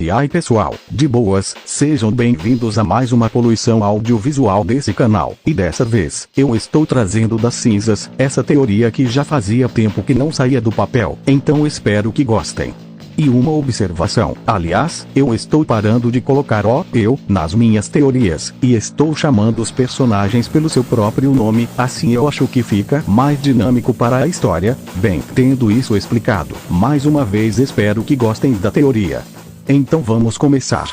E aí pessoal, de boas, sejam bem-vindos a mais uma poluição audiovisual desse canal, e dessa vez, eu estou trazendo das cinzas, essa teoria que já fazia tempo que não saía do papel, então espero que gostem. E uma observação, aliás, eu estou parando de colocar eu nas minhas teorias, e estou chamando os personagens pelo seu próprio nome, assim eu acho que fica mais dinâmico para a história. Bem, tendo isso explicado, mais uma vez espero que gostem da teoria. Então vamos começar.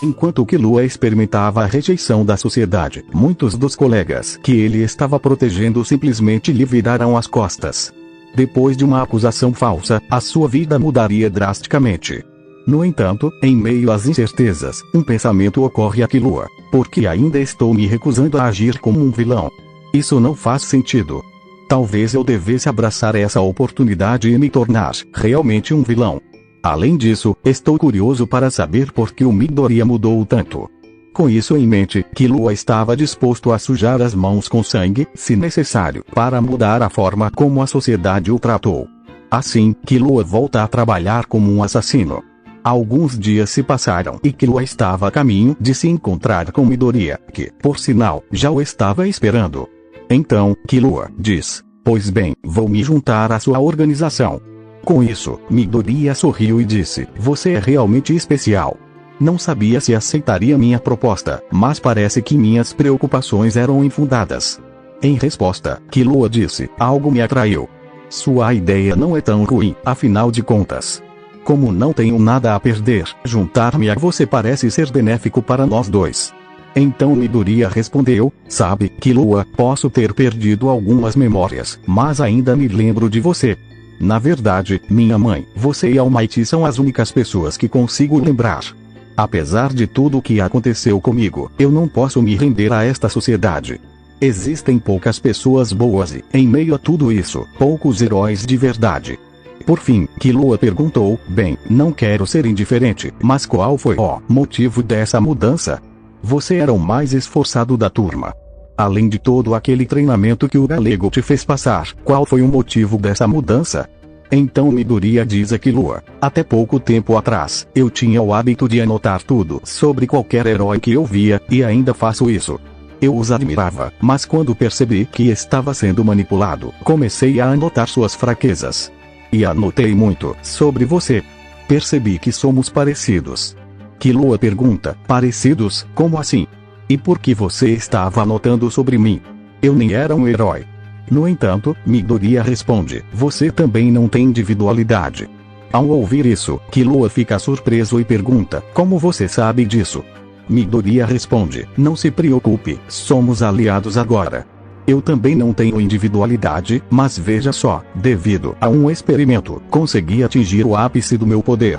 Enquanto Killua experimentava a rejeição da sociedade, muitos dos colegas que ele estava protegendo simplesmente lhe viraram as costas. Depois de uma acusação falsa, a sua vida mudaria drasticamente. No entanto, em meio às incertezas, um pensamento ocorre a Killua: por que ainda estou me recusando a agir como um vilão? Isso não faz sentido. Talvez eu devesse abraçar essa oportunidade e me tornar realmente um vilão. Além disso, estou curioso para saber por que o Midoriya mudou tanto. Com isso em mente, Killua estava disposto a sujar as mãos com sangue, se necessário, para mudar a forma como a sociedade o tratou. Assim, Killua volta a trabalhar como um assassino. Alguns dias se passaram e Killua estava a caminho de se encontrar com Midoriya, que, por sinal, já o estava esperando. Então, Killua diz: pois bem, vou me juntar à sua organização. Com isso, Midoriya sorriu e disse: você é realmente especial. Não sabia se aceitaria minha proposta, mas parece que minhas preocupações eram infundadas. Em resposta, Killua disse: algo me atraiu. Sua ideia não é tão ruim, afinal de contas. Como não tenho nada a perder, juntar-me a você parece ser benéfico para nós dois. Então Midoriya respondeu: sabe, Killua, posso ter perdido algumas memórias, mas ainda me lembro de você. Na verdade, minha mãe, você e All Might são as únicas pessoas que consigo lembrar. Apesar de tudo o que aconteceu comigo, eu não posso me render a esta sociedade. Existem poucas pessoas boas e, em meio a tudo isso, poucos heróis de verdade. Por fim, Killua perguntou: bem, não quero ser indiferente, mas qual foi o motivo dessa mudança? Você era o mais esforçado da turma. Além de todo aquele treinamento que o galego te fez passar, qual foi o motivo dessa mudança? Então Midoriya diz a Killua: até pouco tempo atrás, eu tinha o hábito de anotar tudo sobre qualquer herói que eu via, e ainda faço isso. Eu os admirava, mas quando percebi que estava sendo manipulado, comecei a anotar suas fraquezas. E anotei muito sobre você. Percebi que somos parecidos. Killua pergunta: parecidos, como assim? E por que você estava anotando sobre mim? Eu nem era um herói. No entanto, Midoriya responde: você também não tem individualidade. Ao ouvir isso, Killua fica surpreso e pergunta: como você sabe disso? Midoriya responde: não se preocupe, somos aliados agora. Eu também não tenho individualidade, mas veja só, devido a um experimento, consegui atingir o ápice do meu poder.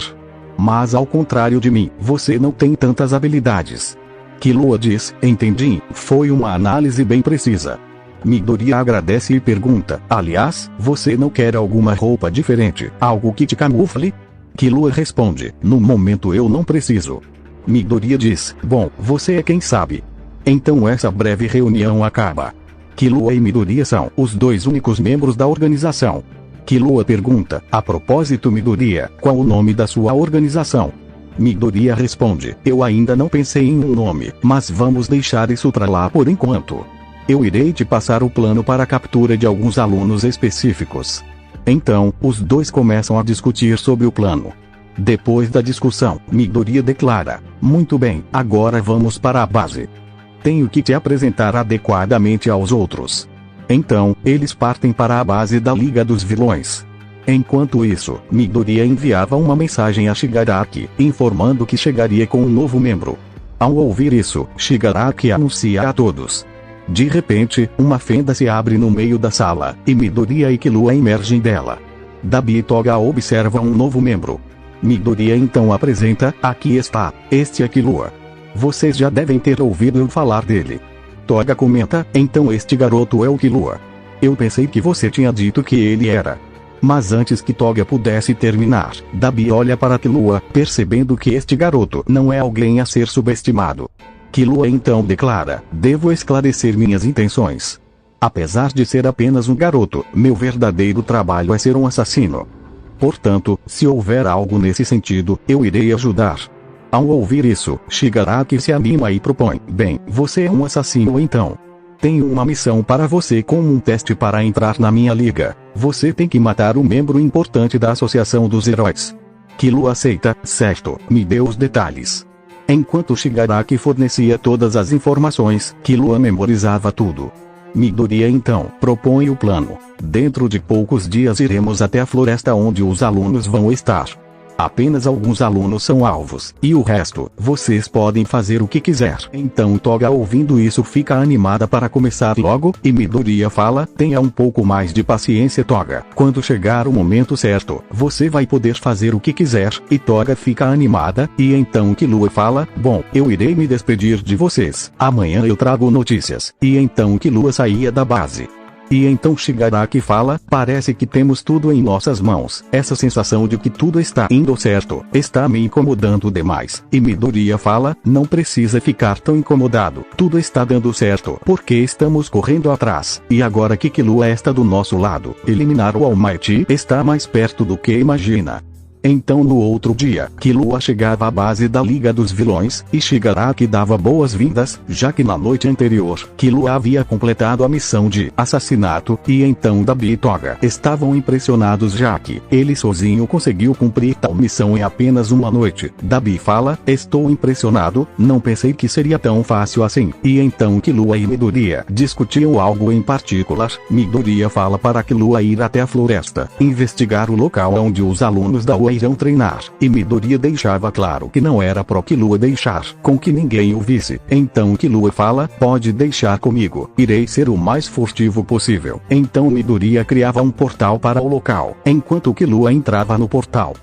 Mas ao contrário de mim, você não tem tantas habilidades. Killua diz: entendi, foi uma análise bem precisa. Midoriya agradece e pergunta: aliás, você não quer alguma roupa diferente, algo que te camufle? Killua responde: no momento eu não preciso. Midoriya diz: bom, você é quem sabe. Então essa breve reunião acaba. Killua e Midoriya são os dois únicos membros da organização. Killua pergunta: a propósito Midoriya, qual o nome da sua organização? Midoriya responde: eu ainda não pensei em um nome, mas vamos deixar isso pra lá por enquanto. Eu irei te passar o plano para a captura de alguns alunos específicos. Então, os dois começam a discutir sobre o plano. Depois da discussão, Midoriya declara: muito bem, agora vamos para a base. Tenho que te apresentar adequadamente aos outros. Então, eles partem para a base da Liga dos Vilões. Enquanto isso, Midoriya enviava uma mensagem a Shigaraki, informando que chegaria com um novo membro. Ao ouvir isso, Shigaraki anuncia a todos. De repente, uma fenda se abre no meio da sala, e Midoriya e Killua emergem dela. Dabi e Toga observam um novo membro. Midoriya então apresenta: aqui está, este é Killua. Vocês já devem ter ouvido eu falar dele. Toga comenta: então este garoto é o Killua. Eu pensei que você tinha dito que ele era. Mas antes que Toga pudesse terminar, Dabi olha para Killua, percebendo que este garoto não é alguém a ser subestimado. Killua então declara: devo esclarecer minhas intenções. Apesar de ser apenas um garoto, meu verdadeiro trabalho é ser um assassino. Portanto, se houver algo nesse sentido, eu irei ajudar. Ao ouvir isso, Shigaraki se anima e propõe: bem, você é um assassino então. Tenho uma missão para você como um teste para entrar na minha liga. Você tem que matar um membro importante da Associação dos Heróis. Killua aceita, certo, me dê os detalhes. Enquanto Shigaraki fornecia todas as informações, Killua memorizava tudo. Midoriya então propõe o plano. Dentro de poucos dias iremos até a floresta onde os alunos vão estar. Apenas alguns alunos são alvos, e o resto, vocês podem fazer o que quiser. Então Toga, ouvindo isso, fica animada para começar logo, e Midoriya fala: tenha um pouco mais de paciência, Toga. Quando chegar o momento certo, você vai poder fazer o que quiser. E Toga fica animada, e então Killua fala: bom, eu irei me despedir de vocês. Amanhã eu trago notícias. E então Killua saía da base. E então Shigaraki fala: parece que temos tudo em nossas mãos. Essa sensação de que tudo está indo certo, está me incomodando demais. E Midoriya fala: não precisa ficar tão incomodado. Tudo está dando certo, porque estamos correndo atrás. E agora que Killua está do nosso lado, eliminar o All Might está mais perto do que imagina. Então no outro dia, Killua chegava à base da Liga dos Vilões, e Shigaraki dava boas-vindas, já que na noite anterior, Killua havia completado a missão de assassinato, e então Dabi e Toga estavam impressionados já que ele sozinho conseguiu cumprir tal missão em apenas uma noite. Dabi fala: estou impressionado, não pensei que seria tão fácil assim. E então Killua e Midoriya discutiam algo em particular. Midoriya fala para Killua ir até a floresta, investigar o local onde os alunos da UA irão treinar, e Midoriya deixava claro que não era pro Killua deixar com que ninguém o visse. Então Killua fala: pode deixar comigo, irei ser o mais furtivo possível. Então Midoriya criava um portal para o local, enquanto Killua entrava no portal.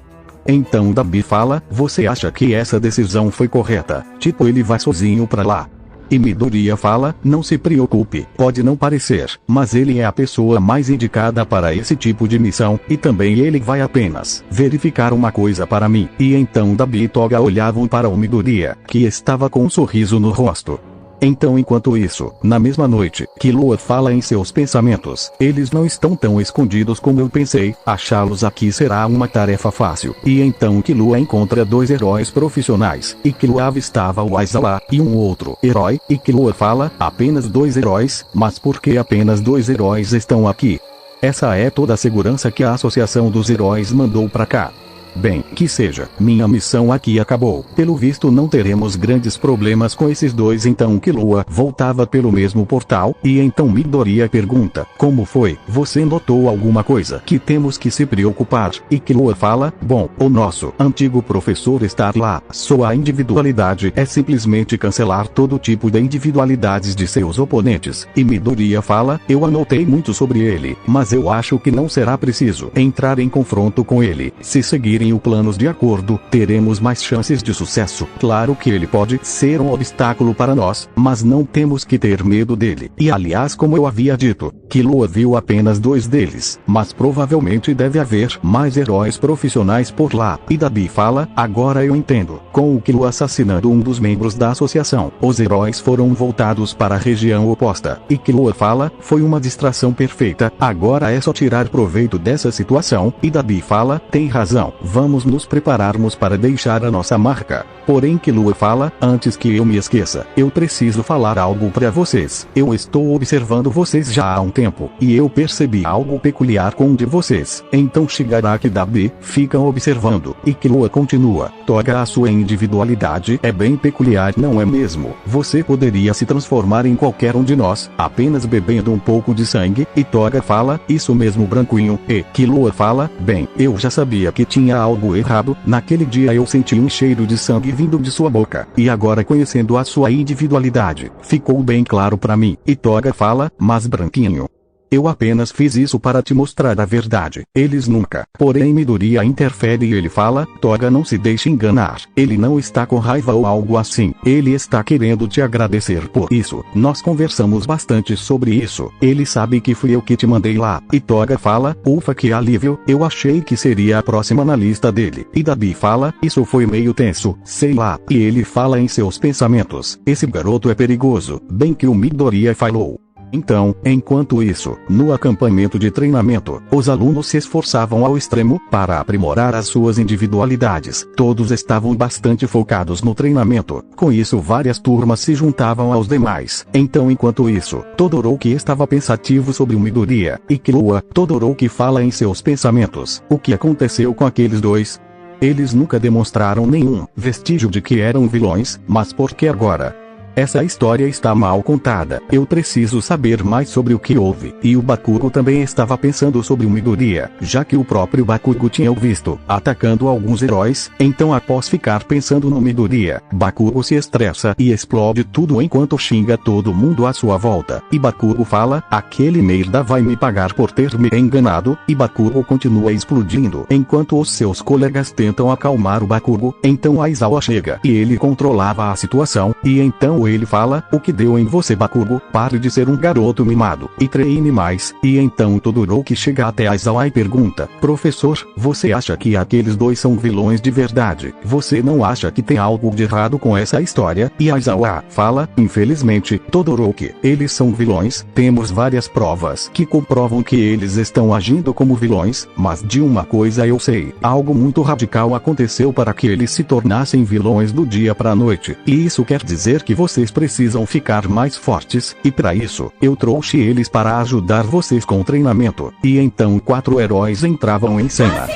Então Dabi fala: você acha que essa decisão foi correta? Tipo, ele vai sozinho pra lá. E Midoriya fala: não se preocupe, pode não parecer, mas ele é a pessoa mais indicada para esse tipo de missão, e também ele vai apenas verificar uma coisa para mim. E então Dabi e Toga olhavam para o Midoriya, que estava com um sorriso no rosto. Então enquanto isso, na mesma noite, Killua fala em seus pensamentos: eles não estão tão escondidos como eu pensei, achá-los aqui será uma tarefa fácil. E então Killua encontra dois heróis profissionais, e Killua avistava o Aizawa, e um outro herói, e Killua fala: apenas dois heróis, mas por que apenas dois heróis estão aqui? Essa é toda a segurança que a Associação dos Heróis mandou pra cá. Bem, que seja, minha missão aqui acabou. Pelo visto não teremos grandes problemas com esses dois. Então Killua voltava pelo mesmo portal, e então Midoriya pergunta: como foi? Você notou alguma coisa que temos que se preocupar? E Killua fala: bom, o nosso antigo professor está lá. Sua individualidade é simplesmente cancelar todo tipo de individualidades de seus oponentes. E Midoriya fala: eu anotei muito sobre ele, mas eu acho que não será preciso entrar em confronto com ele. Se seguir o planos de acordo, teremos mais chances de sucesso. Claro que ele pode ser um obstáculo para nós, mas não temos que ter medo dele. E aliás, como eu havia dito, Killua viu apenas dois deles, mas provavelmente deve haver mais heróis profissionais por lá. E Dabi fala: agora eu entendo. Com o Killua assassinando um dos membros da associação, os heróis foram voltados para a região oposta. E Killua fala: foi uma distração perfeita, agora é só tirar proveito dessa situação. E Dabi fala: tem razão. Vamos nos prepararmos para deixar a nossa marca. Porém Killua fala: antes que eu me esqueça, eu preciso falar algo para vocês. Eu estou observando vocês já há um tempo, e eu percebi algo peculiar com um de vocês. Então Shigaraki e Dabi ficam observando, e Killua continua: Toga, a sua individualidade é bem peculiar, não é mesmo? Você poderia se transformar em qualquer um de nós, apenas bebendo um pouco de sangue. E Toga fala: isso mesmo, branquinho. E Killua fala: bem, eu já sabia que tinha algo errado. Naquele dia eu senti um cheiro de sangue vindo de sua boca, e agora, conhecendo a sua individualidade, ficou bem claro para mim. E Toga fala: mas branquinho, eu apenas fiz isso para te mostrar a verdade. Eles nunca. Porém Midoriya interfere e ele fala: Toga, não se deixe enganar. Ele não está com raiva ou algo assim. Ele está querendo te agradecer por isso. Nós conversamos bastante sobre isso. Ele sabe que fui eu que te mandei lá. E Toga fala: ufa, que alívio, eu achei que seria a próxima na lista dele. E Dabi fala: isso foi meio tenso, sei lá. E ele fala em seus pensamentos: esse garoto é perigoso. Bem que o Midoriya falou. Então, enquanto isso, no acampamento de treinamento, os alunos se esforçavam ao extremo para aprimorar as suas individualidades. Todos estavam bastante focados no treinamento. Com isso, várias turmas se juntavam aos demais. Então, enquanto isso, Todoroki estava pensativo sobre o Midoriya, e Killua, Todoroki fala em seus pensamentos. O que aconteceu com aqueles dois? Eles nunca demonstraram nenhum vestígio de que eram vilões, mas por que agora? Essa história está mal contada. Eu preciso saber mais sobre o que houve. E o Bakugo também estava pensando sobre o Midoriya, já que o próprio Bakugo tinha o visto atacando alguns heróis. Então, após ficar pensando no Midoriya, Bakugo se estressa e explode tudo enquanto xinga todo mundo à sua volta. E Bakugo fala: aquele merda vai me pagar por ter me enganado. E Bakugo continua explodindo enquanto os seus colegas tentam acalmar o Bakugo. Então Aizawa chega e ele controlava a situação. E então ele fala: o que deu em você, Bakugo? Pare de ser um garoto mimado e treine mais. E então Todoroki chega até Aizawa e pergunta: professor, você acha que aqueles dois são vilões de verdade? Você não acha que tem algo de errado com essa história? E Aizawa fala: infelizmente, Todoroki, eles são vilões. Temos várias provas que comprovam que eles estão agindo como vilões, mas de uma coisa eu sei: algo muito radical aconteceu para que eles se tornassem vilões do dia para a noite. E isso quer dizer que vocês precisam ficar mais fortes, e para isso, eu trouxe eles para ajudar vocês com o treinamento. E então 4 heróis entravam em cena.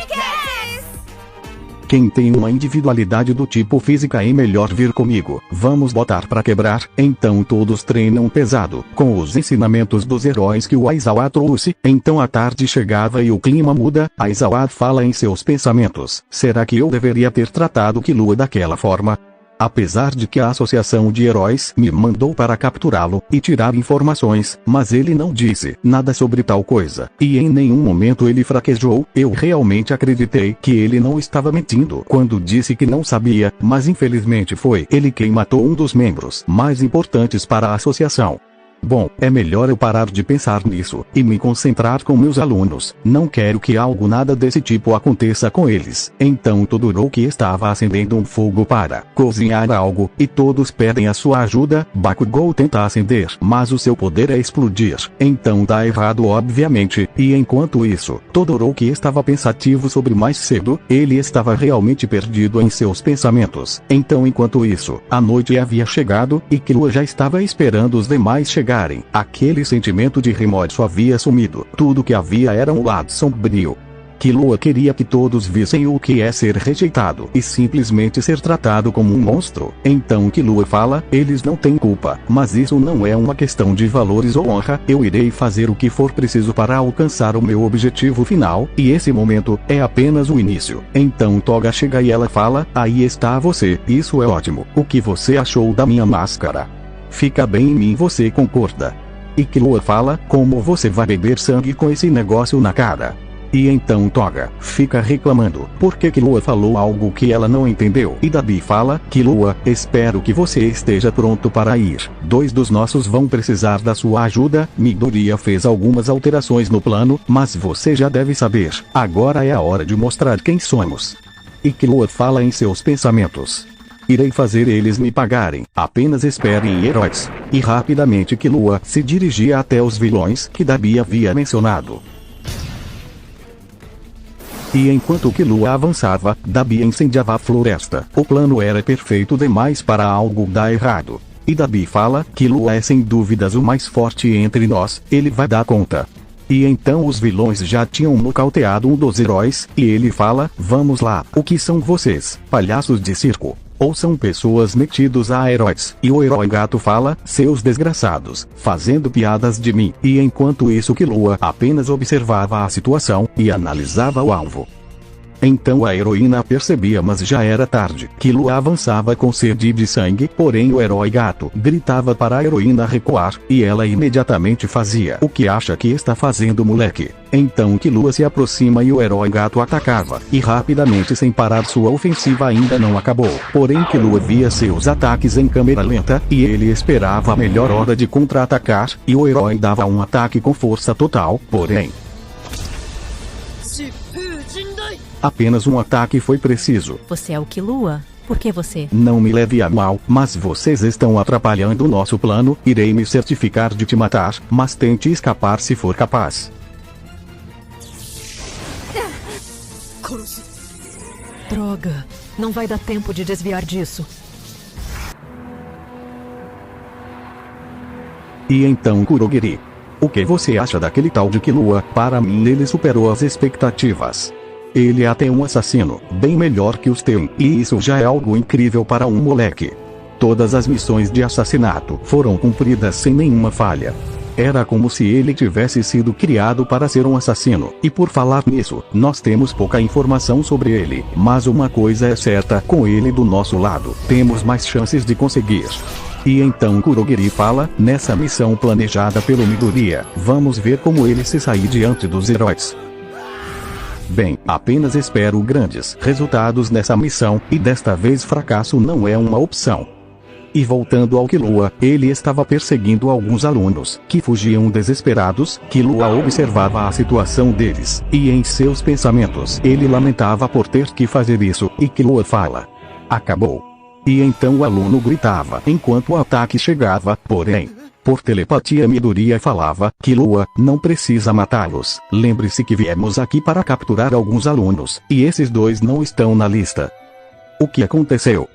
Quem tem uma individualidade do tipo física é melhor vir comigo. Vamos botar pra quebrar. Então todos treinam pesado, com os ensinamentos dos heróis que o Aizawa trouxe. Então a tarde chegava e o clima muda. Aizawa fala em seus pensamentos: será que eu deveria ter tratado Killua daquela forma? Apesar de que a associação de heróis me mandou para capturá-lo e tirar informações, mas ele não disse nada sobre tal coisa, e em nenhum momento ele fraquejou. Eu realmente acreditei que ele não estava mentindo quando disse que não sabia, mas infelizmente foi ele quem matou um dos membros mais importantes para a associação. Bom, é melhor eu parar de pensar nisso e me concentrar com meus alunos. Não quero que algo nada desse tipo aconteça com eles. Então Todoroki estava acendendo um fogo para cozinhar algo, e todos pedem a sua ajuda. Bakugou tenta acender, mas o seu poder é explodir. Então dá errado, obviamente. E enquanto isso, Todoroki estava pensativo sobre mais cedo. Ele estava realmente perdido em seus pensamentos. Então, enquanto isso, a noite havia chegado, e Killua já estava esperando os demais chegarem. Aquele sentimento de remorso havia sumido. Tudo que havia era um lado sombrio. Killua queria que todos vissem o que é ser rejeitado e simplesmente ser tratado como um monstro. Então Killua fala: eles não têm culpa, mas isso não é uma questão de valores ou honra. Eu irei fazer o que for preciso para alcançar o meu objetivo final, e esse momento é apenas o início. Então Toga chega e ela fala: aí está você, isso é ótimo. O que você achou da minha máscara? Fica bem em mim, você concorda? E Killua fala: como você vai beber sangue com esse negócio na cara? E então Toga fica reclamando porque Killua falou algo que ela não entendeu. E Dabi fala: Killua, espero que você esteja pronto para ir. 2 dos nossos vão precisar da sua ajuda. Midoriya fez algumas alterações no plano, mas você já deve saber. Agora é a hora de mostrar quem somos. E Killua fala em seus pensamentos: irei fazer eles me pagarem. Apenas esperem, heróis. E rapidamente Killua se dirigia até os vilões que Dabi havia mencionado. E enquanto Killua avançava, Dabi incendiava a floresta. O plano era perfeito demais para algo dar errado. E Dabi fala: Killua é sem dúvidas o mais forte entre nós, ele vai dar conta. E então os vilões já tinham nocauteado um dos heróis, e ele fala: vamos lá, o que são vocês, palhaços de circo? Ou são pessoas metidos a heróis? E o herói gato fala: seus desgraçados, fazendo piadas de mim. E enquanto isso Killua apenas observava a situação e analisava o alvo. Então a heroína percebia, mas já era tarde. Killua avançava com sede de sangue, porém o herói gato gritava para a heroína recuar, e ela imediatamente fazia: o que acha que está fazendo, moleque? Então Killua se aproxima e o herói gato atacava, e rapidamente, sem parar, sua ofensiva ainda não acabou. Porém Killua via seus ataques em câmera lenta, e ele esperava a melhor hora de contra-atacar, e o herói dava um ataque com força total, porém apenas um ataque foi preciso. Você é o Killua? Por que você? Não me leve a mal, mas vocês estão atrapalhando o nosso plano. Irei me certificar de te matar, mas tente escapar se for capaz. Droga, não vai dar tempo de desviar disso. E então Kurogiri? O que você acha daquele tal de Killua? Para mim ele superou as expectativas. Ele é até um assassino, bem melhor que os Tein, e isso já é algo incrível para um moleque. Todas as missões de assassinato foram cumpridas sem nenhuma falha. Era como se ele tivesse sido criado para ser um assassino. E por falar nisso, nós temos pouca informação sobre ele, mas uma coisa é certa, com ele do nosso lado, temos mais chances de conseguir. E então Kurogiri fala, nessa missão planejada pelo Midoriya, vamos ver como ele se sair diante dos heróis. Bem, apenas espero grandes resultados nessa missão, e desta vez fracasso não é uma opção. E voltando ao Killua, ele estava perseguindo alguns alunos, que fugiam desesperados. Killua observava a situação deles, e em seus pensamentos, ele lamentava por ter que fazer isso, e Killua fala. Acabou. E então o aluno gritava enquanto o ataque chegava, porém, por telepatia Midoriya falava, Killua, não precisa matá-los, lembre-se que viemos aqui para capturar alguns alunos, e esses dois não estão na lista. O que aconteceu?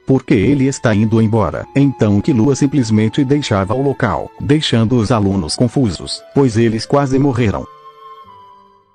Porque ele está indo embora. Então Killua simplesmente deixava o local, deixando os alunos confusos, pois eles quase morreram.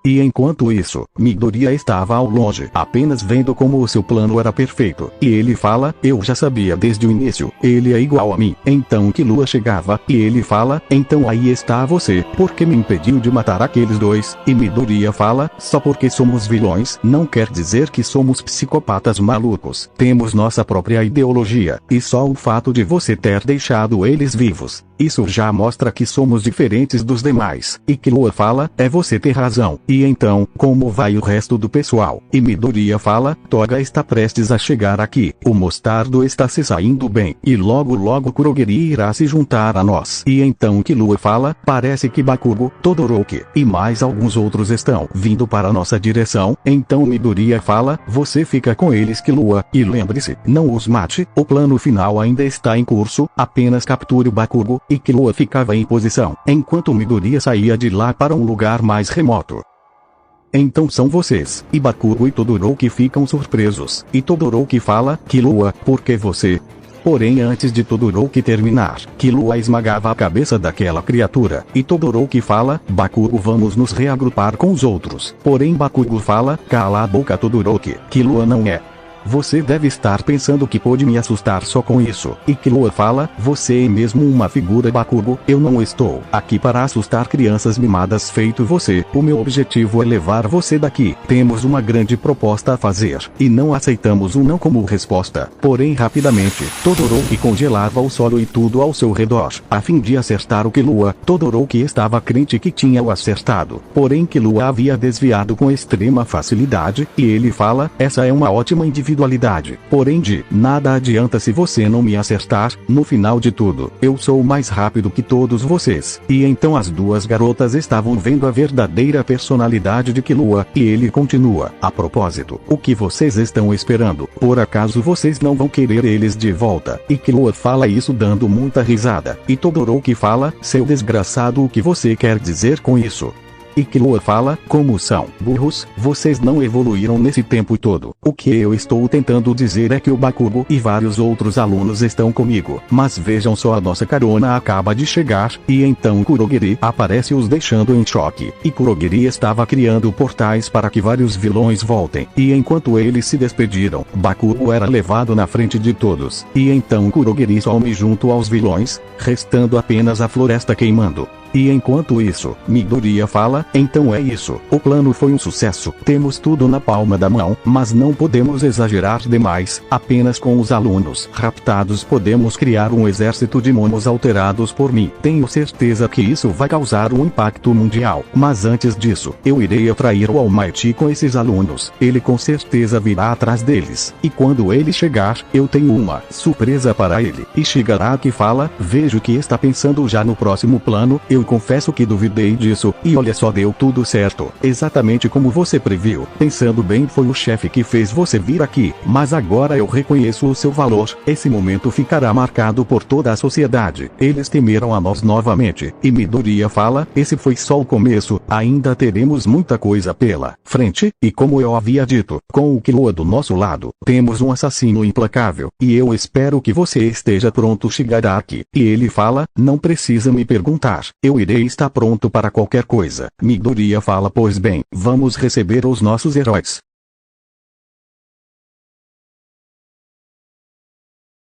E enquanto isso, Midoriya estava ao longe, apenas vendo como o seu plano era perfeito. E ele fala, eu já sabia desde o início, ele é igual a mim. Então Killua chegava, e ele fala, então aí está você, porque me impediu de matar aqueles dois. E Midoriya fala, só porque somos vilões, não quer dizer que somos psicopatas malucos. Temos nossa própria ideologia, e só o fato de você ter deixado eles vivos, isso já mostra que somos diferentes dos demais. E Killua fala, é você ter razão. E então, como vai o resto do pessoal? E Midoriya fala, Toga está prestes a chegar aqui, o Mostardo está se saindo bem, e logo logo Kurogiri irá se juntar a nós. E então Killua fala, parece que Bakugo, Todoroki, e mais alguns outros estão vindo para nossa direção. Então Midoriya fala, você fica com eles Killua, e lembre-se, não os mate, o plano final ainda está em curso, apenas capture o Bakugo. E Killua ficava em posição, enquanto Midoriya saía de lá para um lugar mais remoto. Então são vocês, e Bakugo e Todoroki ficam surpresos, e Todoroki fala, Killua, por que você? Porém antes de Todoroki terminar, Killua esmagava a cabeça daquela criatura, e Todoroki fala, Bakugo vamos nos reagrupar com os outros. Porém Bakugo fala, cala a boca Todoroki, Killua não é. Você deve estar pensando que pode me assustar só com isso. E Killua fala, você é mesmo uma figura Bakugo, eu não estou aqui para assustar crianças mimadas feito você. O meu objetivo é levar você daqui. Temos uma grande proposta a fazer, e não aceitamos um não como resposta. Porém rapidamente, Todoroki congelava o solo e tudo ao seu redor, a fim de acertar o Killua. Todoroki estava crente que tinha o acertado, porém Killua havia desviado com extrema facilidade, e ele fala, essa é uma ótima individualidade. Porém de nada adianta se você não me acertar, no final de tudo, eu sou mais rápido que todos vocês. E então as duas garotas estavam vendo a verdadeira personalidade de Killua, e ele continua, a propósito, o que vocês estão esperando? Por acaso vocês não vão querer eles de volta? E Killua fala isso dando muita risada, e Todoroki fala, seu desgraçado o que você quer dizer com isso? E Killua fala, como são burros, vocês não evoluíram nesse tempo todo. O que eu estou tentando dizer é que o Bakugo e vários outros alunos estão comigo. Mas vejam só, a nossa carona acaba de chegar, e então Kurogiri aparece os deixando em choque. E Kurogiri estava criando portais para que vários vilões voltem. E enquanto eles se despediram, Bakugo era levado na frente de todos. E então Kurogiri some junto aos vilões, restando apenas a floresta queimando. E enquanto isso, Midoriya fala, então é isso, o plano foi um sucesso, temos tudo na palma da mão, mas não podemos exagerar demais, apenas com os alunos raptados podemos criar um exército de momos alterados por mim. Tenho certeza que isso vai causar um impacto mundial, mas antes disso, eu irei atrair o All Might com esses alunos, ele com certeza virá atrás deles, e quando ele chegar, eu tenho uma surpresa para ele. E Shigaraki fala, vejo que está pensando já no próximo plano, eu eu confesso que duvidei disso, e olha só, deu tudo certo, exatamente como você previu. Pensando bem, foi o chefe que fez você vir aqui, mas agora eu reconheço o seu valor. Esse momento ficará marcado por toda a sociedade. Eles temeram a nós novamente, e Midoriya fala, esse foi só o começo, ainda teremos muita coisa pela frente, e como eu havia dito, com o Killua do nosso lado, temos um assassino implacável, e eu espero que você esteja pronto, Shigaraki. E ele fala, não precisa me perguntar, eu irei estar pronto para qualquer coisa. Midoriya fala, pois bem, vamos receber os nossos heróis.